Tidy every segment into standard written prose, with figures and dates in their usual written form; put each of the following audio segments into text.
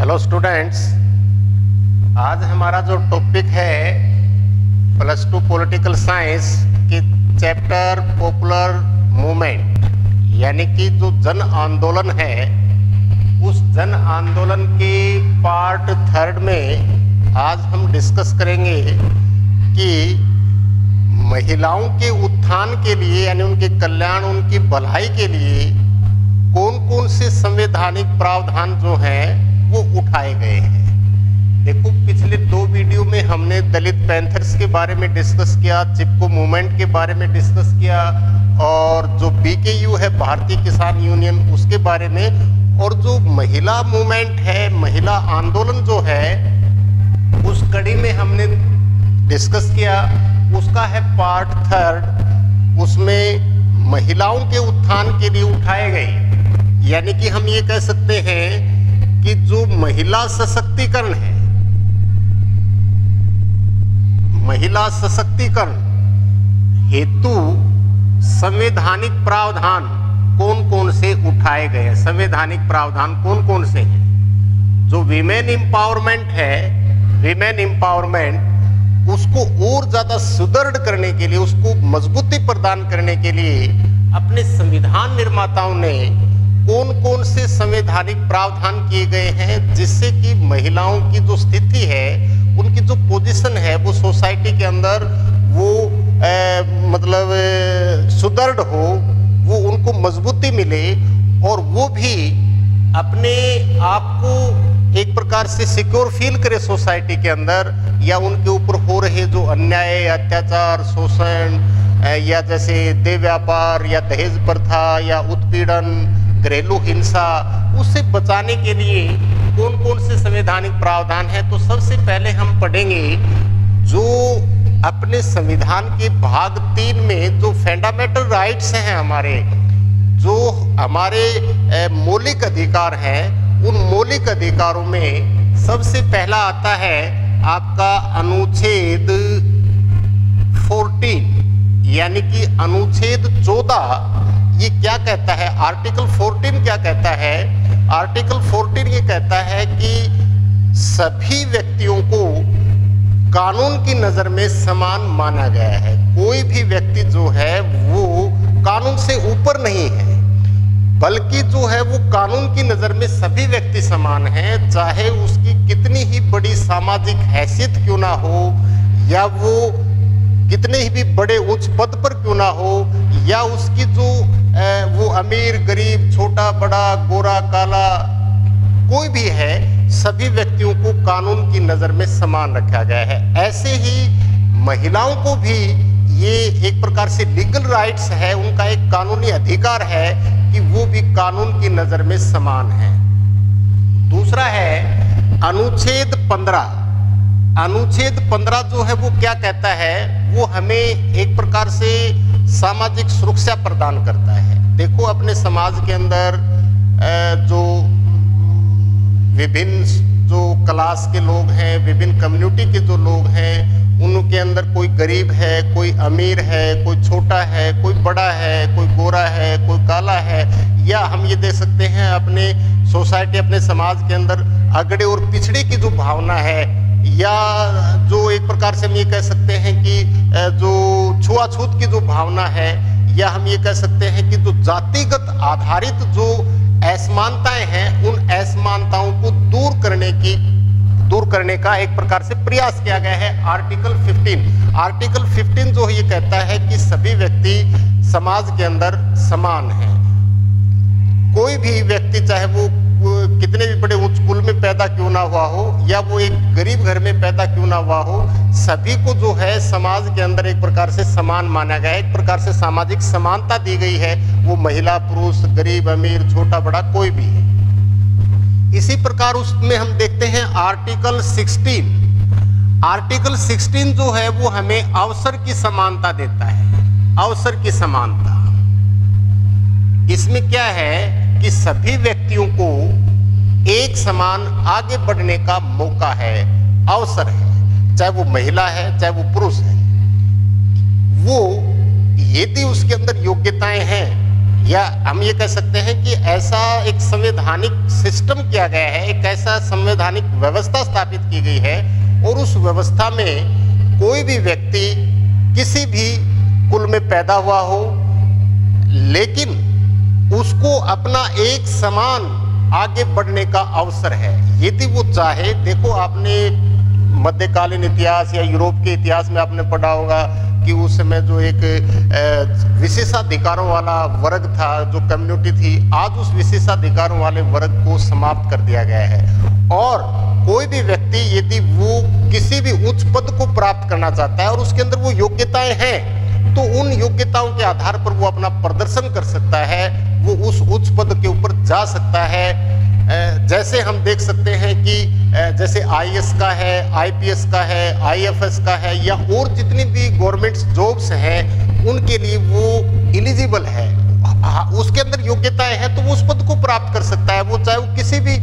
Hello students, आज हमारा जो टॉपिक है +2 पॉलिटिकल साइंस की चैप्टर पॉपुलर मूवमेंट, यानी कि जो जन आंदोलन है, उस जन आंदोलन के पार्ट 3 में आज हम डिस्कस करेंगे कि महिलाओं के उत्थान के लिए यानी उनके कल्याण, उनकी भलाई के लिए कौन कौन से संवैधानिक प्रावधान जो हैं वो उठाए गए हैं। देखो, पिछले 2 वीडियो में हमने दलित पैंथर्स के बारे में डिस्कस किया, चिपको मूवमेंट के बारे में डिस्कस किया, और जो BKU है भारतीय किसान यूनियन, उसके बारे में, और जो महिला मूवमेंट है, महिला आंदोलन जो है, उस कड़ी में हमने डिस्कस किया। उसका है पार्ट 3, उसमें महिलाओं के उत्थान के लिए उठाए गए, यानी कि हम ये कह सकते हैं कि जो महिला सशक्तिकरण है, महिला सशक्तिकरण हेतु संवैधानिक प्रावधान कौन कौन से उठाए गए हैं। संवैधानिक प्रावधान कौन कौन से हैं? जो विमेन एम्पावरमेंट है, विमेन एम्पावरमेंट, उसको और ज्यादा सुदृढ़ करने के लिए, उसको मजबूती प्रदान करने के लिए अपने संविधान निर्माताओं ने कौन कौन से संवैधानिक प्रावधान किए गए हैं, जिससे कि महिलाओं की जो स्थिति है, उनकी जो पोजीशन है, वो सोसाइटी के अंदर वो मतलब सुदृढ़ हो, वो उनको मजबूती मिले, और वो भी अपने आप को एक प्रकार से सिक्योर फील करे सोसाइटी के अंदर, या उनके ऊपर हो रहे जो अन्याय, अत्याचार, शोषण, या जैसे देह व्यापार या दहेज प्रथा या उत्पीड़न, घरेलू हिंसा, उससे बचाने के लिए कौन कौन से संवैधानिक प्रावधान है। तो सबसे पहले हम पढ़ेंगे जो अपने संविधान के भाग 3 में जो फंडामेंटल राइट्स हैं, हमारे जो हमारे मौलिक अधिकार हैं, उन मौलिक अधिकारों में सबसे पहला आता है आपका अनुच्छेद 14, यानी कि अनुच्छेद 14। ये क्या कहता है? आर्टिकल 14 क्या कहता है? आर्टिकल 14 ये कहता है कि सभी व्यक्तियों को कानून की नजर में समान माना गया है। कोई भी व्यक्ति जो है वो कानून से ऊपर नहीं है, बल्कि जो है वो कानून की नजर में सभी व्यक्ति समान हैं, चाहे उसकी कितनी ही बड़ी सामाजिक हैसियत क्यों ना हो, या वो कितने ही भी बड़े उच्च पद पर क्यों ना हो, या उसकी जो वो अमीर गरीब, छोटा बड़ा, गोरा काला, कोई भी है, सभी व्यक्तियों को कानून की नजर में समान रखा गया है। ऐसे ही महिलाओं को भी ये एक प्रकार से लीगल राइट्स है, उनका एक कानूनी अधिकार है कि वो भी कानून की नजर में समान है। दूसरा है अनुच्छेद 15। अनुच्छेद 15 जो है वो क्या कहता है? वो हमें एक प्रकार से सामाजिक सुरक्षा प्रदान करता है। देखो, अपने समाज के अंदर जो विभिन्न जो क्लास के लोग हैं, विभिन्न कम्युनिटी के जो लोग हैं, उनके अंदर कोई गरीब है, कोई अमीर है, कोई छोटा है, कोई बड़ा है, कोई गोरा है, कोई काला है, या हम ये देख सकते हैं अपने सोसाइटी, अपने समाज के अंदर अगड़े और पिछड़े की जो भावना है, या जो एक प्रकार से हम ये कह सकते हैं कि जो छुआछूत की जो भावना है, या हम ये कह सकते हैं कि जो जातिगत आधारित जो असमानताएं हैं, उन असमानताओं को दूर करने का एक प्रकार से प्रयास किया गया है। आर्टिकल 15। आर्टिकल 15 जो ये कहता है कि सभी व्यक्ति समाज के अंदर समान हैं। कोई भी व्यक्ति, चाहे वो कितने भी बड़े उच्च कुल में पैदा क्यों ना हुआ हो, या वो एक गरीब घर में पैदा क्यों ना हुआ हो, सभी को जो है समाज के अंदर एक प्रकार से समान माना गया है। एक प्रकार से सामाजिक समानता दी गई है, वो महिला, पुरुष, गरीब, अमीर, छोटा बड़ा कोई भी है। इसी प्रकार उसमें हम देखते हैं आर्टिकल 16। आर्टिकल 16 जो है वो हमें अवसर की समानता देता है। अवसर की समानता, इसमें क्या है कि सभी व्यक्तियों को एक समान आगे बढ़ने का मौका है, अवसर है, चाहे वो महिला है, चाहे वो पुरुष है। वो यदि उसके अंदर योग्यताएं हैं, या हम ये कह सकते हैं कि ऐसा एक संवैधानिक सिस्टम किया गया है, एक ऐसा संवैधानिक व्यवस्था स्थापित की गई है, और उस व्यवस्था में कोई भी व्यक्ति किसी भी कुल में पैदा हुआ हो, लेकिन उसको अपना एक समान आगे बढ़ने का अवसर है यदि वो चाहे। देखो, आपने मध्यकालीन इतिहास या यूरोप के इतिहास में आपने पढ़ा होगा कि उस समय जो एक विशेषाधिकारों वाला वर्ग था, जो कम्युनिटी थी, आज उस विशेषाधिकारों वाले वर्ग को समाप्त कर दिया गया है। और कोई भी व्यक्ति यदि वो किसी भी उच्च पद को प्राप्त करना चाहता है और उसके अंदर वो योग्यताएं हैं, तो उन योग्यताओं के आधार पर वो अपना प्रदर्शन कर सकता है, वो उस उच्च पद के ऊपर जा सकता है। जैसे हम देख सकते हैं कि जैसे आईएएस का है, आईपीएस का है, आईएफएस का है, या और जितनी भी गवर्नमेंट जॉब्स हैं उनके लिए वो एलिजिबल है, उसके अंदर योग्यताएं हैं, तो वो उस पद को प्राप्त कर सकता है। वो चाहे वो किसी भी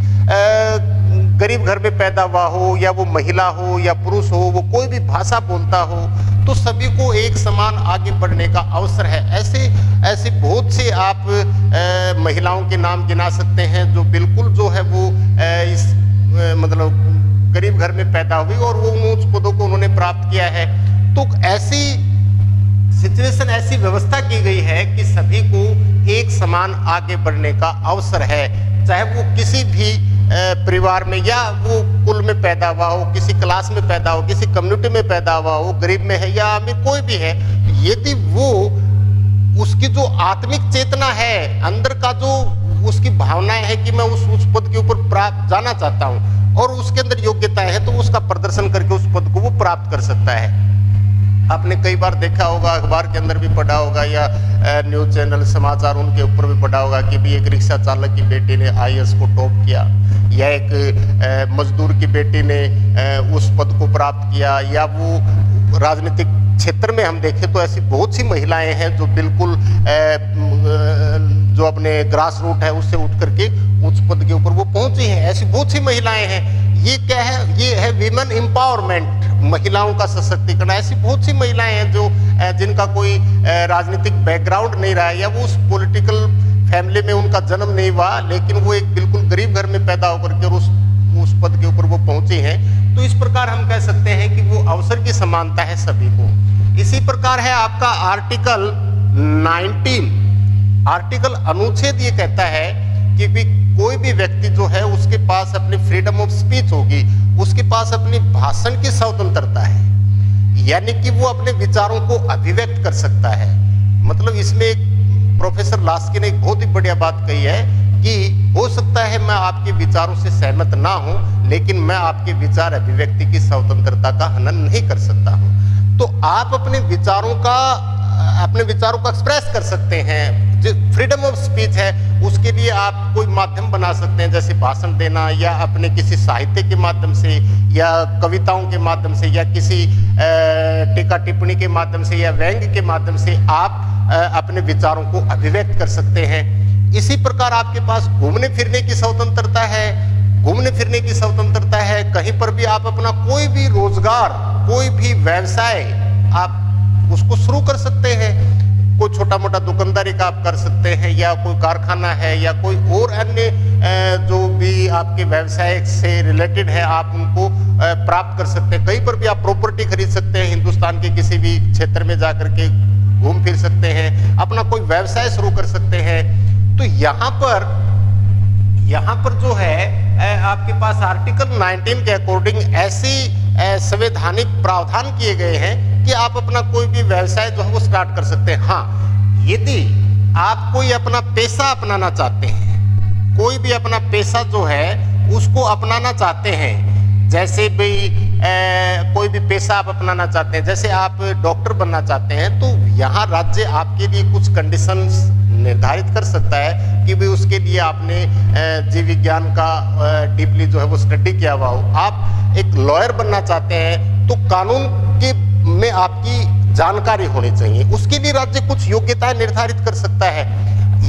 गरीब घर में पैदा हुआ हो, या वो महिला हो या पुरुष हो, वो कोई भी भाषा बोलता हो, तो सभी को एक समान आगे बढ़ने का अवसर है। ऐसे बहुत से आप महिलाओं के नाम गिना सकते हैं जो बिल्कुल जो है वो इस मतलब गरीब घर में पैदा हुई और वो उच्च पदों को उन्होंने प्राप्त किया है। तो ऐसी सिचुएशन, ऐसी व्यवस्था की गई है कि सभी को एक समान आगे बढ़ने का अवसर है, चाहे वो किसी भी परिवार में या वो कुल में पैदा हुआ हो, किसी क्लास में पैदा हो, किसी कम्युनिटी में पैदा हुआ हो, गरीब में है या अमीर कोई भी है, यदि वो उसकी जो आत्मिक चेतना है, अंदर का जो उसकी भावनाएं है कि मैं उस पद के ऊपर प्राप्त जाना चाहता हूं और उसके अंदर योग्यताएं है, तो उसका प्रदर्शन करके उस पद को वो प्राप्त कर सकता है। आपने कई बार देखा होगा, अखबार के अंदर भी पढ़ा होगा या न्यूज चैनल समाचार उनके ऊपर भी पढ़ा होगा कि भी एक रिक्शा चालक की बेटी ने आईएएस को टॉप किया, या एक मजदूर की बेटी ने उस पद को प्राप्त किया, या वो राजनीतिक क्षेत्र में हम देखें तो ऐसी बहुत सी महिलाएं हैं जो बिल्कुल जो अपने ग्रास रूट है उससे उठ करके उच्च पद के ऊपर वो पहुंची हैं। ऐसी बहुत सी महिलाएं हैं। ये क्या है? ये है विमेन एम्पावरमेंट, महिलाओं का सशक्तिकरण। ऐसी बहुत सी महिलाएं हैं जो जिनका कोई राजनीतिक बैकग्राउंड नहीं रहा है, या वो उस पॉलिटिकल फैमिली में उनका जन्म नहीं हुआ, लेकिन वो एक बिल्कुल गरीब घर में पैदा होकर के उस पद के ऊपर वो पहुंची हैं। तो इस प्रकार हम कह सकते हैं कि वो अवसर की समानता है सभी को। इसी प्रकार है आपका आर्टिकल 19, आर्टिकल अनुच्छेद ये कहता है कि भी कोई भी व्यक्ति जो है उसके पास अपनी फ्रीडम ऑफ स्पीच होगी, उसके पास अपनी भाषण की स्वतंत्रता है, यानी कि वो अपने विचारों को अभिव्यक्त कर सकता है। मतलब इसमें एक प्रोफेसर लास्की ने एक बहुत ही बढ़िया बात कही है कि हो सकता है मैं आपके विचारों से सहमत ना हूं, लेकिन मैं आपके विचार अभिव्यक्ति की स्वतंत्रता का हनन नहीं कर सकता हूं। तो आप अपने विचारों को एक्सप्रेस कर सकते हैं। जो फ्रीडम ऑफ स्पीच है उसके लिए आप कोई माध्यम बना सकते हैं, जैसे भाषण देना, या अपने किसी साहित्य के माध्यम से, या कविताओं के माध्यम से, या किसी टीका टिप्पणी के माध्यम से, या व्यंग्य के माध्यम से आप अपने विचारों को अभिव्यक्त कर सकते हैं। इसी प्रकार आपके पास घूमने फिरने की स्वतंत्रता है, कहीं पर भी आप अपना कोई भी रोजगार, कोई भी व्यवसाय आप उसको शुरू कर सकते हैं। कोई छोटा मोटा दुकानदारी का आप कर सकते हैं, या कोई कारखाना है, या कोई और अन्य जो भी आपके व्यवसाय से रिलेटेड है आप उनको प्राप्त कर सकते हैं। कहीं पर भी आप प्रॉपर्टी खरीद सकते हैं, हिंदुस्तान के किसी भी क्षेत्र में जाकर के घूम फिर सकते हैं, अपना कोई व्यवसाय शुरू कर सकते हैं। तो यहाँ पर जो है आपके पास आर्टिकल 19 के अकॉर्डिंग ऐसी संवैधानिक प्रावधान किए गए हैं कि आप अपना कोई भी व्यवसाय जो है वो स्टार्ट कर सकते हैं। हाँ, यदि आप कोई अपना पेशा अपनाना चाहते हैं, कोई भी अपना पेशा जो है उसको अपनाना चाहते हैं, जैसे भी कोई भी पेशा आप अपनाना चाहते हैं, जैसे आप डॉक्टर बनना चाहते हैं, तो यहाँ राज्य आपके लिए कुछ कंडीशंस निर्धारित कर सकता है कि भी उसके लिए आपने जीव विज्ञान का डीपली जो है वो स्टडी किया हुआ हो। आप एक लॉयर बनना चाहते हैं तो कानून के में आपकी जानकारी होनी चाहिए, उसके लिए राज्य कुछ योग्यताएं निर्धारित कर सकता है।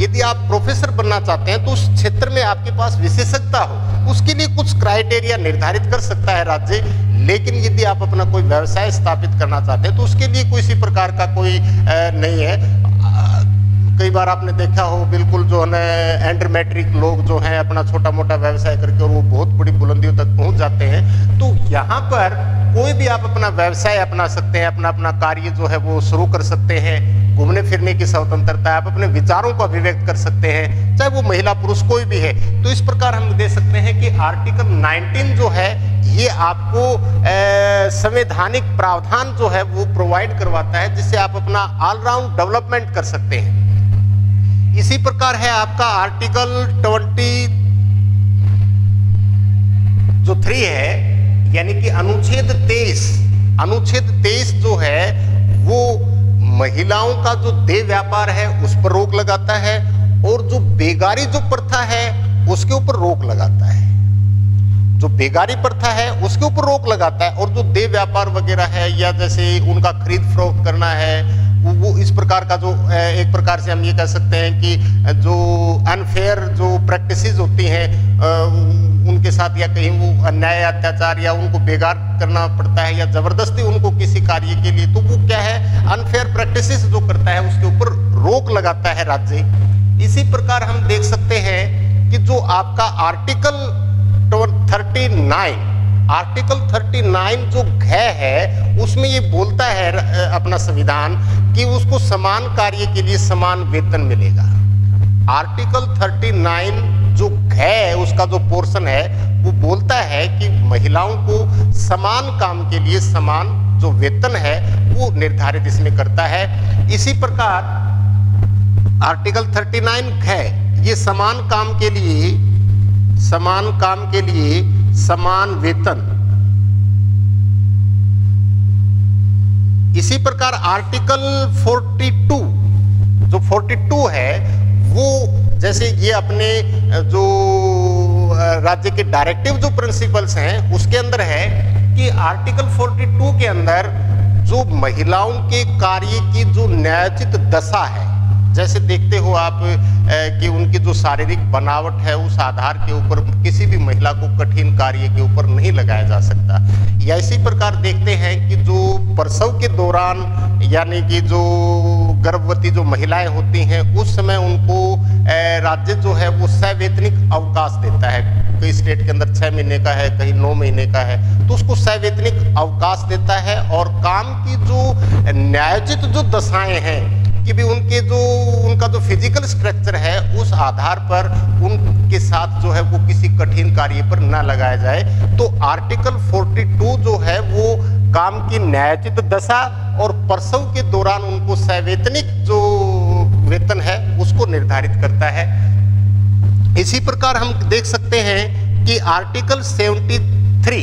यदि आप प्रोफेसर बनना चाहते हैं तो उस क्षेत्र में आपके पास विशेषज्ञता हो, उसके लिए कुछ क्राइटेरिया निर्धारित कर सकता है राज्य। लेकिन यदि आप अपना कोई व्यवसाय स्थापित करना चाहते हैं तो उसके लिए कोई इसी प्रकार का कोई नहीं है। कई बार आपने देखा हो बिल्कुल जो है एंडर मैट्रिक लोग जो हैं अपना छोटा मोटा व्यवसाय करके और वो बहुत बड़ी बुलंदियों तक पहुंच जाते हैं। तो यहाँ पर कोई भी आप अपना व्यवसाय अपना सकते हैं, अपना अपना कार्य जो है वो शुरू कर सकते हैं, घूमने फिरने की स्वतंत्रता है, आप अपने विचारों को अभिव्यक्त कर सकते हैं, चाहे वो महिला पुरुष कोई भी है। तो इस प्रकार हम दे सकते हैं कि आर्टिकल 19 जो है ये आपको संवैधानिक प्रावधान जो है वो प्रोवाइड करवाता है, जिससे आप अपना ऑलराउंड डेवलपमेंट कर सकते हैं। इसी प्रकार है आपका आर्टिकल 23 है, यानी कि अनुच्छेद 23 जो है वो महिलाओं का जो देह व्यापार है उस पर रोक लगाता है, और जो बेगारी जो प्रथा है उसके ऊपर रोक लगाता है। जो बेगारी प्रथा है उसके ऊपर रोक लगाता है, और जो देह व्यापार वगैरह है या जैसे उनका खरीद फरोख्त करना है वो इस प्रकार का जो एक प्रकार से हम ये कह सकते हैं कि जो अनफेयर जो प्रैक्टिसेस होती हैं उनके साथ, या कहीं वो अन्याय अत्याचार या उनको बेगार करना पड़ता है या जबरदस्ती उनको किसी कार्य के लिए, तो वो क्या है अनफेयर प्रैक्टिसेस जो करता है उसके ऊपर रोक लगाता है राज्य। इसी प्रकार हम देख सकते हैं कि जो आपका आर्टिकल 39 जो है उसमें ये बोलता है अपना संविधान कि उसको समान कार्य के लिए समान वेतन मिलेगा। आर्टिकल 39 जो है उसका जो पोर्शन है वो बोलता है कि महिलाओं को समान काम के लिए समान जो वेतन है वो निर्धारित इसमें करता है। इसी प्रकार आर्टिकल 39 है ये समान काम के लिए समान वेतन। इसी प्रकार आर्टिकल 42 है वो जैसे ये अपने जो राज्य के डायरेक्टिव जो प्रिंसिपल्स हैं उसके अंदर है कि आर्टिकल 42 के अंदर जो महिलाओं के कार्य की जो न्यायोचित दशा है, जैसे देखते हो आप कि उनकी जो शारीरिक बनावट है उस आधार के ऊपर किसी भी महिला को कठिन कार्य के ऊपर नहीं लगाया जा सकता। या इसी प्रकार देखते हैं कि जो प्रसव के दौरान यानी कि जो गर्भवती जो महिलाएं होती हैं उस समय उनको राज्य जो है वो सवैतनिक अवकाश देता है। कई स्टेट के अंदर 6 महीने का है, कहीं 9 महीने का है, तो उसको सवैतनिक अवकाश देता है। और काम की जो न्यायोचित जो दशाएं हैं कि भी उनका जो फिजिकल स्ट्रक्चर है उस आधार पर उनके साथ जो है वो किसी कठिन कार्य पर न लगाया जाए। तो आर्टिकल 42 जो है वो काम की न्यायोचित दशा और प्रसव के दौरान उनको सवैतनिक जो वेतन है उसको निर्धारित करता है। इसी प्रकार हम देख सकते हैं कि आर्टिकल 73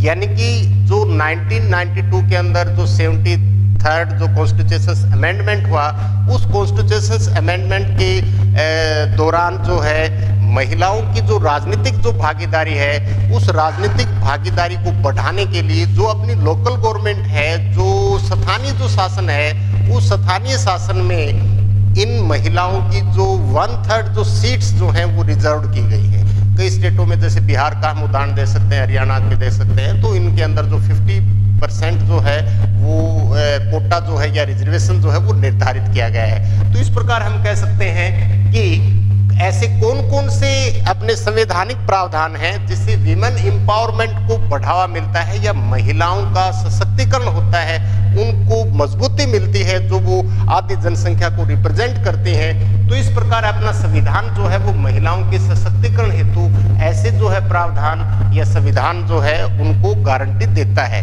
यानी कि जो 1992 के अंदर जो 73rd जो कॉन्स्टिट्यूशन अमेंडमेंट हुआ, उस कॉन्स्टिट्यूशन अमेंडमेंट के दौरान जो है महिलाओं की जो राजनीतिक जो भागीदारी है उस राजनीतिक भागीदारी को बढ़ाने के लिए जो अपनी लोकल गवर्नमेंट है, जो स्थानीय जो शासन है, उस स्थानीय शासन में इन महिलाओं की जो 1/3 जो सीट्स जो हैं वो रिजर्व की गई है। कई स्टेटों में जैसे बिहार का हम उदाहरण दे सकते हैं, हरियाणा के दे सकते हैं, तो इनके अंदर जो 50% जो है वो कोटा जो है या रिजर्वेशन जो है वो निर्धारित किया गया है। तो इस प्रकार हम कह सकते हैं कि ऐसे कौन कौन से अपने संवैधानिक प्रावधान हैं जिससे विमेन एम्पावरमेंट को बढ़ावा मिलता है या महिलाओं का सशक्तिकरण होता है, उनको मजबूती मिलती है जो वो आधी जनसंख्या को रिप्रेजेंट करते हैं। तो इस प्रकार अपना संविधान जो है वो महिलाओं के सशक्तिकरण हेतु ऐसे जो है प्रावधान या संविधान जो है उनको गारंटी देता है।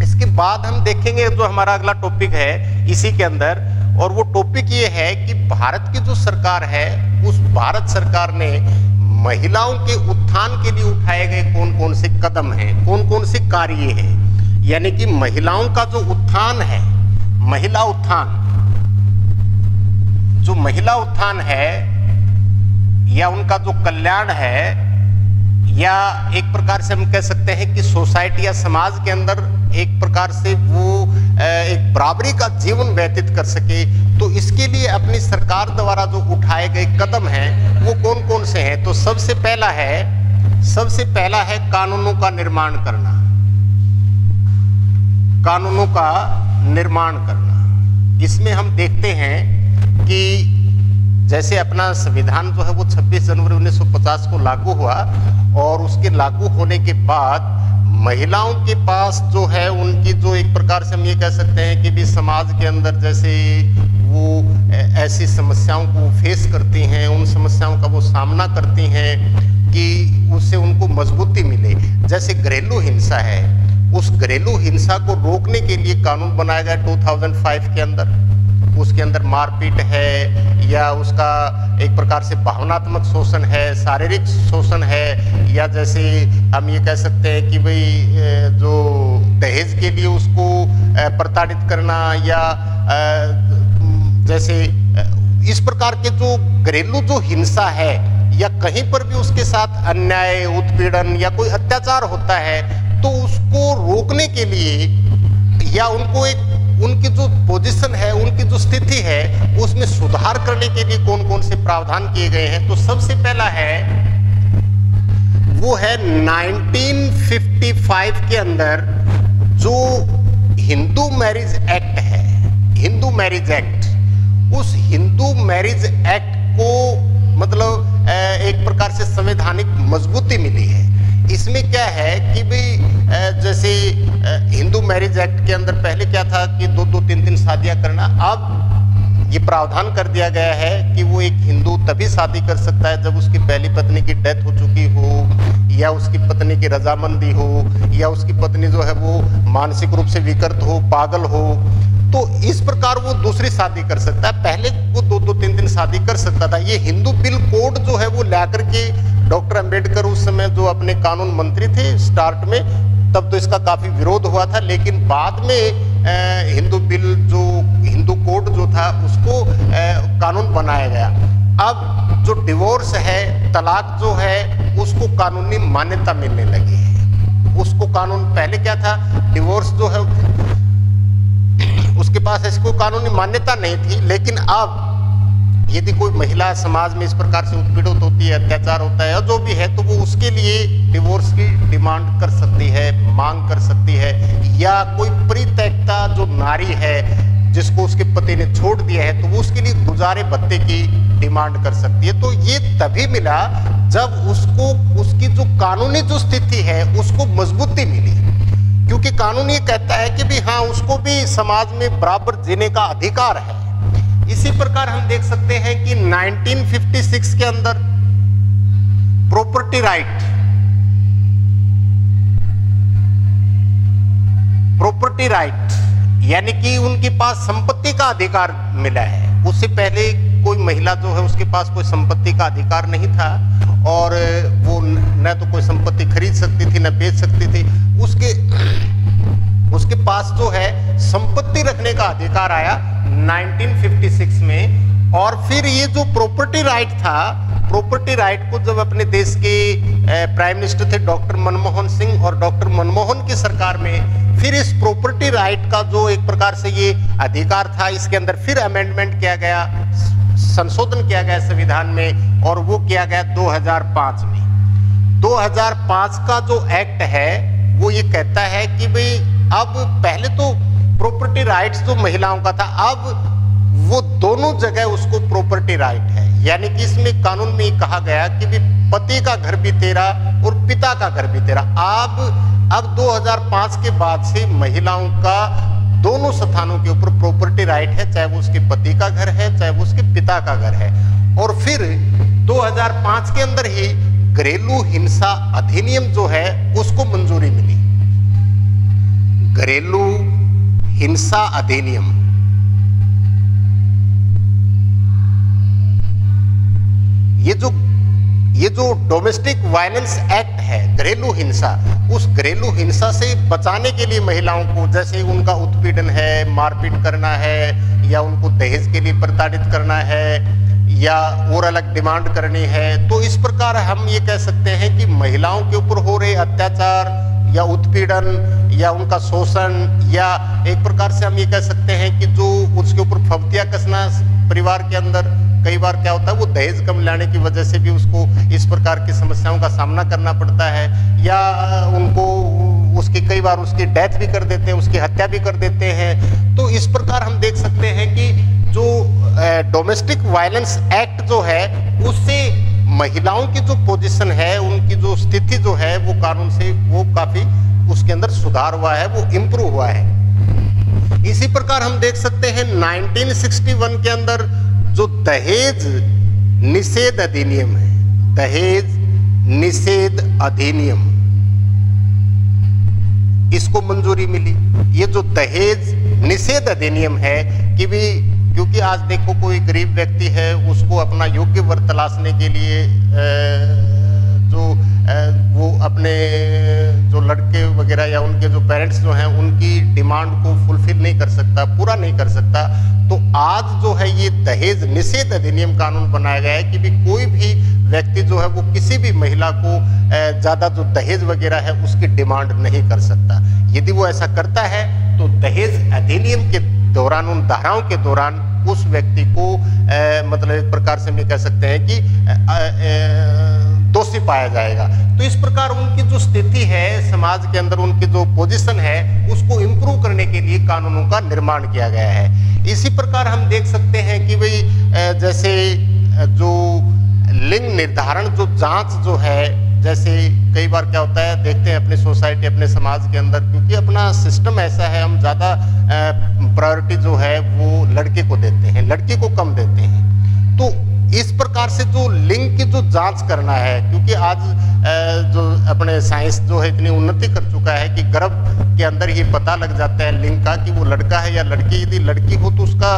इसके बाद हम देखेंगे जो हमारा अगला टॉपिक है इसी के अंदर, और वो टॉपिक ये है कि भारत की जो सरकार है उस भारत सरकार ने महिलाओं के उत्थान के लिए उठाए गए कौन कौन से कदम हैं, कौन कौन से कार्य हैं। यानी कि महिलाओं का जो उत्थान है, महिला उत्थान, जो महिला उत्थान है या उनका जो कल्याण है, या एक प्रकार से हम कह सकते हैं कि सोसाइटी या समाज के अंदर एक प्रकार से वो एक बराबरी का जीवन व्यतीत कर सके, तो इसके लिए अपनी सरकार द्वारा जो उठाए गए कदम हैं वो कौन कौन से हैं। तो सबसे पहला है कानूनों का निर्माण करना। कानूनों का निर्माण करना, इसमें हम देखते हैं कि जैसे अपना संविधान जो है वो 26 जनवरी 1950 को लागू हुआ, और उसके लागू होने के बाद महिलाओं के पास जो है उनकी जो एक प्रकार से हम ये कह सकते हैं कि भी समाज के अंदर जैसे वो ऐसी समस्याओं को फेस करती हैं, उन समस्याओं का वो सामना करती हैं कि उससे उनको मजबूती मिले। जैसे घरेलू हिंसा है, उस घरेलू हिंसा को रोकने के लिए कानून बनाया गया 2005 के अंदर। उसके अंदर मारपीट है या उसका एक प्रकार से भावनात्मक शोषण है, शारीरिक शोषण है, या जैसे हम ये कह सकते हैं कि भाई जो दहेज के लिए उसको प्रताड़ित करना, या जैसे इस प्रकार के जो घरेलू जो हिंसा है, या कहीं पर भी उसके साथ अन्याय, उत्पीड़न या कोई अत्याचार होता है, तो उसको रोकने के लिए या उनको एक उनकी जो पोजीशन है, उनकी जो स्थिति है, उसमें सुधार करने के लिए कौन कौन से प्रावधान किए गए हैं। तो सबसे पहला है वो है 1955 के अंदर जो हिंदू मैरिज एक्ट है, हिंदू मैरिज एक्ट। उस हिंदू मैरिज एक्ट को मतलब एक प्रकार से संवैधानिक मजबूती मिली है। इसमें क्या है कि भाई जैसे हिंदू मैरिज एक्ट के अंदर पहले क्या था कि 2-2, 3-3 शादियां करना, अब ये प्रावधान कर दिया गया है कि वो एक हिंदू तभी शादी कर सकता है जब उसकी पहली पत्नी की डेथ हो चुकी हो, या उसकी पत्नी की रजामंदी हो, या उसकी पत्नी जो है वो मानसिक रूप से विकृत हो, पागल हो, तो इस प्रकार वो दूसरी शादी कर सकता है। पहले वो 2-2, 3-3 शादी कर सकता था। ये हिंदू बिल कोड जो है वो लाकर के डॉक्टर अंबेडकर उस समय जो अपने कानून मंत्री थे स्टार्ट में, तब तो इसका काफी विरोध हुआ था, लेकिन बाद में हिंदू बिल जो हिंदू कोड जो था उसको कानून बनाया गया। अब जो डिवोर्स है, तलाक जो है, उसको कानूनी मान्यता मिलने लगी है। उसको कानून पहले क्या था, डिवोर्स जो है उसके पास इसको कानूनी मान्यता नहीं थी, लेकिन अब यदि कोई महिला समाज में इस प्रकार से उत्पीड़ित होती है, अत्याचार होता है और जो भी है, तो वो उसके लिए डिवोर्स की डिमांड कर सकती है, मांग कर सकती है। या कोई परित्यक्ता जो नारी है जिसको उसके पति ने छोड़ दिया है, तो वो उसके लिए गुजारे भत्ते की डिमांड कर सकती है। तो ये तभी मिला जब उसको उसकी जो कानूनी जो स्थिति है उसको मजबूती मिली, क्योंकि कानून ये कहता है कि भी हाँ, उसको भी समाज में बराबर जीने का अधिकार है। इसी प्रकार हम देख सकते हैं कि 1956 के अंदर प्रॉपर्टी राइट, प्रॉपर्टी राइट यानी कि उनके पास संपत्ति का अधिकार मिला है। उससे पहले कोई महिला जो है उसके पास कोई संपत्ति का अधिकार नहीं था, और वो न तो कोई संपत्ति खरीद सकती थी न बेच सकती थी। उसके पास जो है संपत्ति रखने का अधिकार आया 1956 में। और फिर ये जो प्रॉपर्टी राइट था, प्रॉपर्टी राइट को जब अपने देश के प्राइम मिनिस्टर थे डॉक्टर मनमोहन सिंह, और डॉक्टर मनमोहन की सरकार में फिर इस प्रॉपर्टी राइट का जो एक प्रकार से ये अधिकार था, इसके अंदर फिर अमेंडमेंट किया गया, संशोधन किया गया संविधान में, और वो किया गया 2005 में। 2005 का जो एक्ट है वो ये कहता है कि भाई अब पहले तो प्रॉपर्टी राइट्स जो महिलाओं का था, अब वो दोनों जगह उसको प्रॉपर्टी राइट है। यानी कि इसमें कानून में कहा गया कि भी पति का घर भी तेरा और पिता का घर भी तेरा। अब 2005 के बाद से महिलाओं का दोनों स्थानों के ऊपर प्रॉपर्टी राइट है, चाहे वो उसके पति का घर है, चाहे वो उसके पिता का घर है। और फिर 2005 के अंदर ही घरेलू हिंसा अधिनियम जो है उसको मंजूरी मिली। घरेलू हिंसा अधिनियम, ये जो डोमेस्टिक वायलेंस एक्ट है, घरेलू हिंसा, उस घरेलू हिंसा से बचाने के लिए महिलाओं को, जैसे उनका उत्पीड़न है, मारपीट करना है, या उनको दहेज के लिए प्रताड़ित करना है, या और अलग डिमांड करनी है, तो इस प्रकार हम ये कह सकते हैं कि महिलाओं के ऊपर हो रहे अत्याचार या उत्पीड़न या उनका शोषण, या एक प्रकार से हम ये कह सकते हैं कि जो उसके ऊपर फब्तियां कसना परिवार के अंदर, कई बार क्या होता है वो दहेज कम लाने की वजह से भी उसको इस प्रकार की समस्याओं का सामना करना पड़ता है, या उनको उसकी कई बार उसकी डेथ भी कर देते हैं, उसकी हत्या भी कर देते हैं। तो इस प्रकार हम देख सकते हैं कि जो डोमेस्टिक वायलेंस एक्ट जो है उससे महिलाओं की जो पोजीशन है, उनकी जो स्थिति जो है वो कानून से वो काफी उसके अंदर सुधार हुआ है, वो इम्प्रूव हुआ है। इसी प्रकार हम देख सकते हैं 1961 के अंदर जो दहेज निषेध अधिनियम है, दहेज निषेध अधिनियम, इसको मंजूरी मिली। ये जो दहेज निषेध अधिनियम है कि भी, क्योंकि आज देखो कोई गरीब व्यक्ति है, उसको अपना योग्य वर तलाशने के लिए वो अपने जो लड़के वगैरह या उनके जो पेरेंट्स जो हैं उनकी डिमांड को फुलफिल नहीं कर सकता, पूरा नहीं कर सकता, तो आज जो है ये दहेज निषेध अधिनियम कानून बनाया गया है कि भी कोई भी व्यक्ति जो है वो किसी भी महिला को ज्यादा जो दहेज वगैरह है उसकी डिमांड नहीं कर सकता। यदि वो ऐसा करता है तो दहेज अधिनियम के दौरान, उन धाराओं के दौरान उस व्यक्ति को मतलब एक प्रकार से हम कह सकते हैं कि दोषी पाया जाएगा। तो इस प्रकार उनकी जो स्थिति है समाज के अंदर, उनकी जो पोजीशन है उसको इम्प्रूव करने के लिए कानूनों का निर्माण किया गया है। इसी प्रकार हम देख सकते हैं कि भाई जैसे जो लिंग निर्धारण जो जांच जो है, जैसे कई बार क्या होता है देखते हैं अपनी सोसाइटी, अपने समाज के अंदर, क्योंकि अपना सिस्टम ऐसा है, हम ज़्यादा प्रायोरिटी जो है वो लड़के को देते हैं, लड़की को कम देते हैं। तो इस प्रकार से जो लिंग की जो जांच करना है, क्योंकि आज जो अपने साइंस जो है इतनी उन्नति कर चुका है कि गर्भ के अंदर ही पता लग जाता है लिंग का कि वो लड़का है या लड़की। यदि लड़की हो तो उसका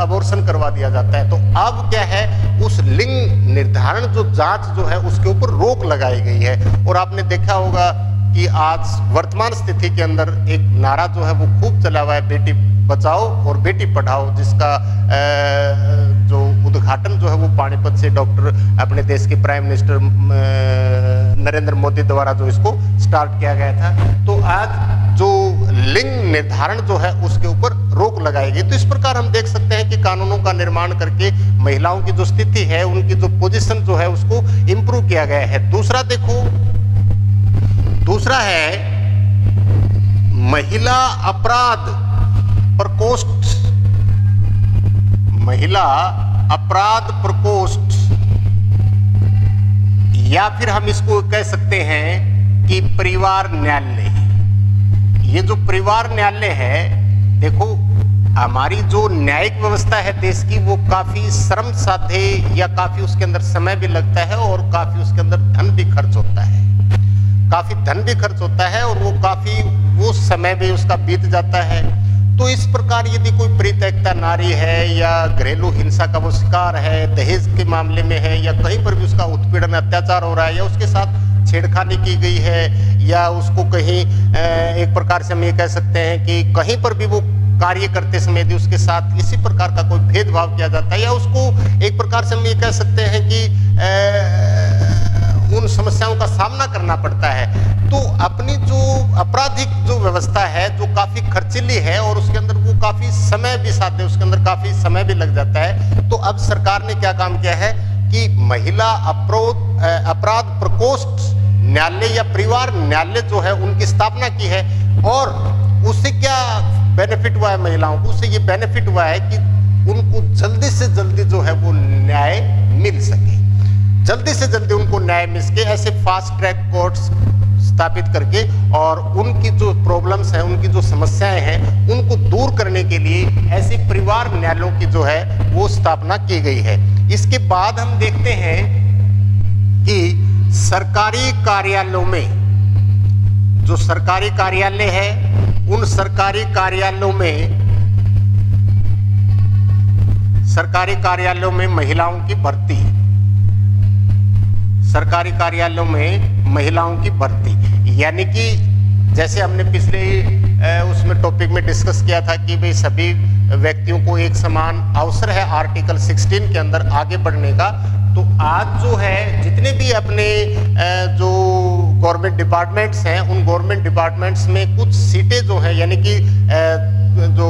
अबॉर्शन करवा दिया जाता है। तो अब क्या है, उस लिंग निर्धारण जो जांच जो है उसके ऊपर रोक लगाई गई है। और आपने देखा होगा कि आज वर्तमान स्थिति के अंदर एक नारा जो है वो खूब चला हुआ है, बेटी बचाओ और बेटी पढ़ाओ, जिसका जो उद्घाटन जो है वो पानीपत से डॉक्टर अपने देश के प्राइम मिनिस्टर नरेंद्र मोदी द्वारा जो इसको स्टार्ट किया गया था। तो आज जो लिंग निर्धारण जो है उसके ऊपर रोक लगाई गई। तो इस प्रकार हम देख सकते हैं कि कानूनों का निर्माण करके महिलाओं की जो स्थिति है, उनकी जो पोजीशन जो है उसको इम्प्रूव किया गया है। दूसरा देखो, दूसरा है महिला अपराध प्रकोष्ठ, महिला अपराध प्रकोष्ठ, या फिर हम इसको कह सकते हैं कि परिवार न्यायालय। ये जो परिवार न्यायालय है, देखो हमारी जो न्यायिक व्यवस्था है देश की, वो काफी श्रम साध्य या काफी उसके अंदर समय भी लगता है और काफी उसके अंदर धन भी खर्च होता है, काफी धन भी खर्च होता है और वो काफी वो समय भी उसका बीत जाता है। तो इस प्रकार यदि कोई परित्यक्ता नारी है या घरेलू हिंसा का वो शिकार है, दहेज के मामले में है, या कहीं पर भी उसका उत्पीड़न अत्याचार हो रहा है, या उसके साथ छेड़खानी की गई है, या उसको कहीं एक प्रकार से हम ये कह सकते हैं कि कहीं पर भी वो कार्य करते समय यदि उसके साथ किसी प्रकार का कोई भेदभाव किया जाता है, या उसको एक प्रकार से हम ये कह सकते हैं कि उन समस्याओं का सामना करना पड़ता है, तो अपनी जो आपराधिक जो व्यवस्था है जो काफी खर्चीली है और उसके अंदर वो काफी समय भी साथ है, उसके अंदर काफी समय भी लग जाता है। तो अब सरकार ने क्या काम किया है कि महिला अपराध प्रकोष्ठ न्यायालय या परिवार न्यायालय जो है उनकी स्थापना की है। और उससे क्या बेनिफिट हुआ है महिलाओं को? उससे ये बेनिफिट हुआ है कि उनको जल्दी से जल्दी जो है वो न्याय मिल सके, जल्दी से जल्दी उनको न्याय मिल सके। ऐसे फास्ट ट्रैक कोर्ट्स स्थापित करके और उनकी जो प्रॉब्लम्स हैं, उनकी जो समस्याएं हैं, उनको दूर करने के लिए ऐसे परिवार न्यायालयों की जो है वो स्थापना की गई है। इसके बाद हम देखते हैं कि सरकारी कार्यालयों में, जो सरकारी कार्यालय है, उन सरकारी कार्यालयों में महिलाओं की भर्ती, सरकारी कार्यालयों में महिलाओं की भर्ती, यानी कि जैसे हमने पिछले उसमें टॉपिक में डिस्कस किया था कि भाई सभी व्यक्तियों को एक समान अवसर है आर्टिकल 16 के अंदर आगे बढ़ने का। तो आज जो है जितने भी अपने जो गवर्नमेंट डिपार्टमेंट्स हैं, उन गवर्नमेंट डिपार्टमेंट्स में कुछ सीटें जो हैं, यानी कि जो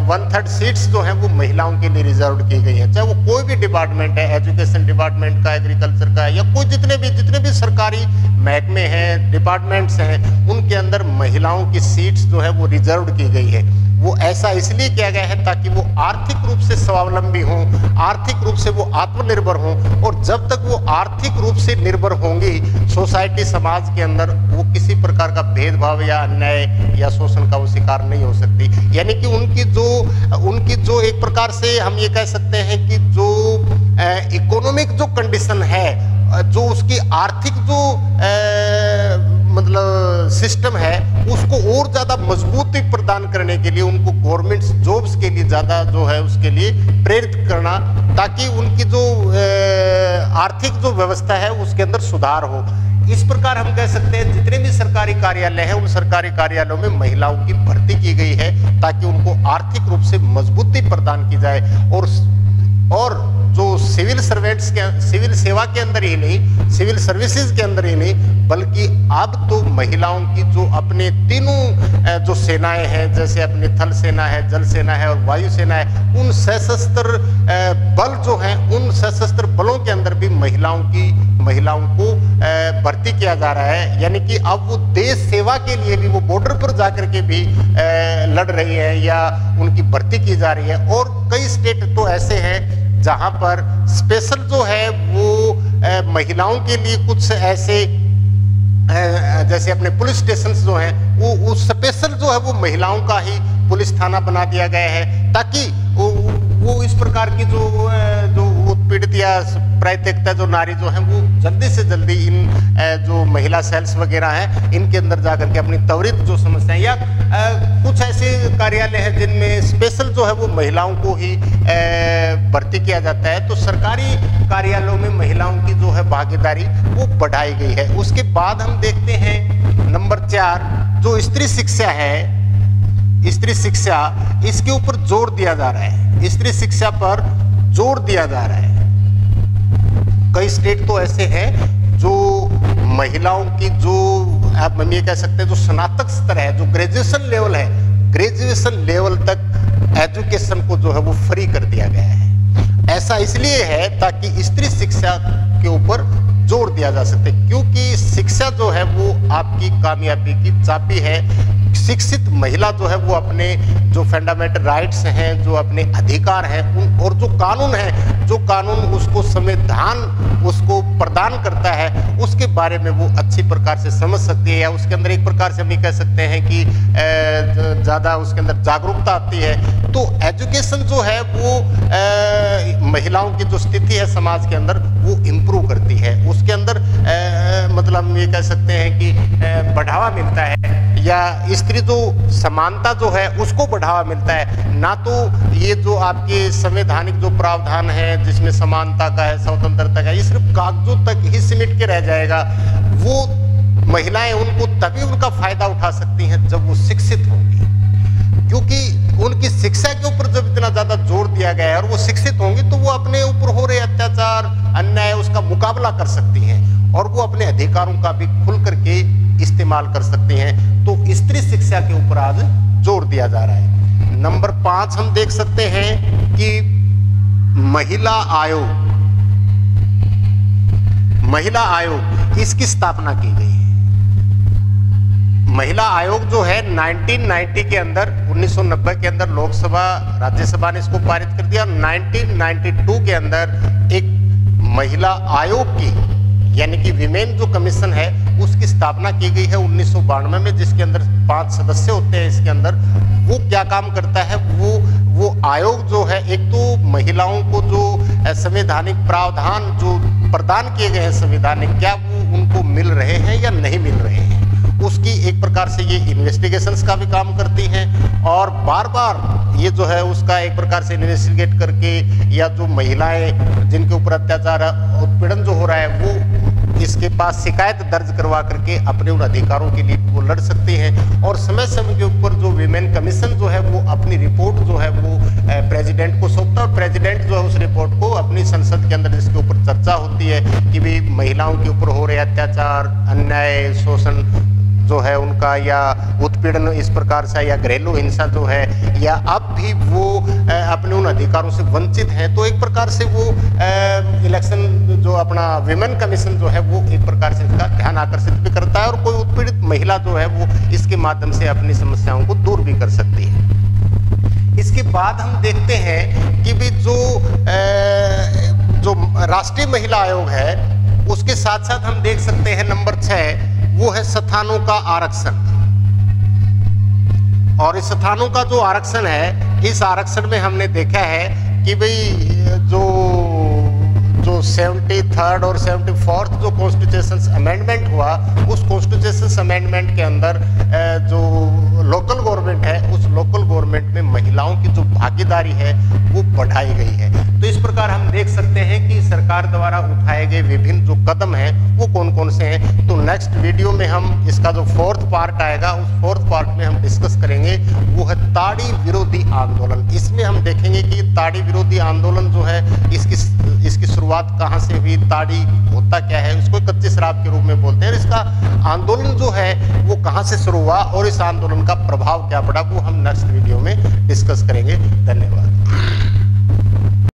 1/3 सीट्स जो हैं वो महिलाओं के लिए रिजर्व की गई हैं। चाहे वो कोई भी डिपार्टमेंट है, एजुकेशन डिपार्टमेंट का, एग्रीकल्चर का, या कोई जितने भी सरकारी महकमे हैं, डिपार्टमेंट्स हैं, उनके अंदर महिलाओं की सीट्स जो है वो रिजर्व की गई है। वो ऐसा इसलिए किया गया है ताकि वो आर्थिक रूप से स्वावलंबी हों, आर्थिक रूप से वो आत्मनिर्भर हों, और जब तक वो आर्थिक रूप से निर्भर होंगी सोसाइटी, समाज के अंदर, वो किसी प्रकार का भेदभाव या अन्याय या शोषण का वो शिकार नहीं हो सकती। यानी कि उनकी जो एक प्रकार से हम ये कह सकते हैं कि जो इकोनॉमिक जो कंडीशन है, जो उसकी आर्थिक जो मतलब सिस्टम है, उसको और ज्यादा मजबूती प्रदान करने के लिए उनको गवर्नमेंट जॉब्स के लिए ज्यादा जो है उसके लिए प्रेरित करना, ताकि उनकी जो आर्थिक जो व्यवस्था है उसके अंदर सुधार हो। इस प्रकार हम कह सकते हैं जितने भी सरकारी कार्यालय हैं उन सरकारी कार्यालयों में महिलाओं की भर्ती की गई है ताकि उनको आर्थिक रूप से मजबूती प्रदान की जाए, और जो सिविल सर्वेंट्स के, सिविल सेवा के अंदर ही नहीं, सिविल सर्विसेज के अंदर ही नहीं, बल्कि अब तो महिलाओं की जो अपने तीनों जो सेनाएं हैं, जैसे अपनी थल सेना है, जल सेना है और वायु सेना है, उन सशस्त्र बल जो हैं, उन सशस्त्र बलों के अंदर भी महिलाओं को भर्ती किया जा रहा है। यानी कि अब वो देश सेवा के लिए भी वो बॉर्डर पर जाकर के भी लड़ रही है या उनकी भर्ती की जा रही है। और कई स्टेट तो ऐसे हैं जहां पर स्पेशल जो है वो महिलाओं के लिए कुछ ऐसे जैसे अपने पुलिस स्टेशन जो हैं वो स्पेशल जो है वो महिलाओं का ही पुलिस थाना बना दिया गया है, ताकि वो इस प्रकार की जो उत्पीड़ित या प्रायतिकता जो नारी जो है वो जल्दी से जल्दी इन जो महिला सेल्स वगैरह हैं इनके अंदर जाकर के अपनी त्वरित जो समस्याएं, या कुछ ऐसे कार्यालय हैं जिनमें स्पेशल जो है वो महिलाओं को ही भर्ती किया जाता है। तो सरकारी कार्यालयों में महिलाओं की जो है भागीदारी वो बढ़ाई गई है। उसके बाद हम देखते हैं नंबर 4, जो स्त्री शिक्षा है, स्त्री शिक्षा, इसके ऊपर जोर दिया जा रहा है, स्त्री शिक्षा पर जोर दिया जा रहा है। कई स्टेट तो ऐसे हैं जो महिलाओं की जो आप हम ये कह सकते हैं जो स्नातक स्तर है, जो ग्रेजुएशन लेवल है, ग्रेजुएशन लेवल तक एजुकेशन को जो है वो फ्री कर दिया गया है। ऐसा इसलिए है ताकि स्त्री शिक्षा के ऊपर जोर दिया जा सके, क्योंकि शिक्षा जो है वो आपकी कामयाबी की चाबी है। शिक्षित महिला जो है वो अपने जो फंडामेंटल राइट्स हैं, जो अपने अधिकार हैं, उन और जो कानून है, जो कानून उसको संविधान उसको प्रदान करता है, उसके बारे में वो अच्छी प्रकार से समझ सकती है, या उसके अंदर एक प्रकार से हम ये कह सकते हैं कि ज़्यादा उसके अंदर जागरूकता आती है। तो एजुकेशन जो है वो महिलाओं की जो स्थिति है समाज के अंदर वो इम्प्रूव करती है, उसके अंदर मतलब हम ये कह सकते हैं कि बढ़ावा मिलता है, या स्त्री जो समानता जो है उसको बढ़ावा मिलता है। ना तो ये जो आपके संवैधानिक जो प्रावधान है जिसमें समानता का है, स्वतंत्रता का, ये सिर्फ कागजों तक ही सिमट के रह जाएगा। वो महिलाएं उनको तभी उनका फायदा उठा सकती हैं जब वो शिक्षित होंगी, क्योंकि उनकी शिक्षा के ऊपर जब इतना ज्यादा जोर दिया गया है और वो शिक्षित होंगी तो वो अपने ऊपर हो रहे अत्याचार, अन्याय, उसका मुकाबला कर सकती हैं और वो अपने अधिकारों का भी खुल करके इस्तेमाल कर सकती हैं। तो स्त्री शिक्षा के ऊपर आज जोर दिया जा रहा है। नंबर 5 हम देख सकते हैं कि महिला आयोग इसकी स्थापना की गई है। महिला आयोग जो है 1990 के अंदर, 1990 के अंदर लोकसभा राज्यसभा ने इसको पारित कर दिया। 1992 के अंदर एक महिला आयोग की यानी कि विमेन जो कमीशन है उसकी स्थापना की गई है 1992 में, जिसके अंदर 5 सदस्य होते हैं। इसके अंदर वो क्या काम करता है, वो आयोग जो है, एक तो महिलाओं को जो संवैधानिक प्रावधान जो प्रदान किए गए हैं संविधानिक, क्या वो उनको मिल रहे हैं या नहीं मिल रहे हैं, उसकी एक प्रकार से ये इन्वेस्टिगेशंस का भी काम करती हैं और बार बार ये जो है उसका एक प्रकार से इन्वेस्टिगेट करके, या जो महिलाएं जिनके ऊपर अत्याचार उत्पीड़न जो हो रहा है वो इसके पास शिकायत दर्ज करवा करके अपने उन अधिकारों के लिए वो लड़ सकती हैं। और समय समय के ऊपर जो विमेन कमीशन जो है वो अपनी रिपोर्ट जो है वो प्रेसिडेंट को सौंपता है और प्रेसिडेंट जो है उस रिपोर्ट को अपनी संसद के अंदर जिसके ऊपर चर्चा होती है कि भी महिलाओं के ऊपर हो रहे अत्याचार, अन्याय, शोषण जो है उनका, या उत्पीड़न इस प्रकार से, या घरेलू हिंसा जो है, या अब भी वो अपने उन अधिकारों से वंचित हैं, तो एक प्रकार से वो इलेक्शन जो अपना विमेन कमीशन जो है वो एक प्रकार से इसका ध्यान आकर्षित भी करता है और कोई उत्पीड़ित महिला जो है वो इसके माध्यम से अपनी समस्याओं को दूर भी कर सकती है। इसके बाद हम देखते हैं कि भी जो राष्ट्रीय महिला आयोग है उसके साथ साथ हम देख सकते हैं नंबर 6 वो है स्थानों का आरक्षण। और इस स्थानों का जो आरक्षण है, इस आरक्षण में हमने देखा है कि भाई जो 73rd और 74th जो कॉन्स्टिट्यूशन अमेंडमेंट हुआ, उस कॉन्स्टिट्यूशन अमेंडमेंट के अंदर जो लोकल गवर्नमेंट है, उस लोकल गवर्नमेंट में महिलाओं की जो भागीदारी है वो बढ़ाई गई है। तो इस प्रकार हम देख सकते हैं कि सरकार द्वारा उठाए गए विभिन्न जो कदम हैं वो कौन कौन से हैं। तो नेक्स्ट वीडियो में हम इसका जो 4th पार्ट आएगा, उस 4th पार्ट में हम डिस्कस करेंगे, वो है ताड़ी विरोधी आंदोलन। इसमें हम देखेंगे कि ताड़ी विरोधी आंदोलन जो है इसकी शुरुआत कहां से हुई, ताड़ी होता क्या है, उसको कच्ची शराब के रूप में बोलते हैं, इसका आंदोलन जो है वो कहां से शुरू हुआ और इस आंदोलन का प्रभाव क्या पड़ा, वो हम नेक्स्ट वीडियो में डिस्कस करेंगे। धन्यवाद।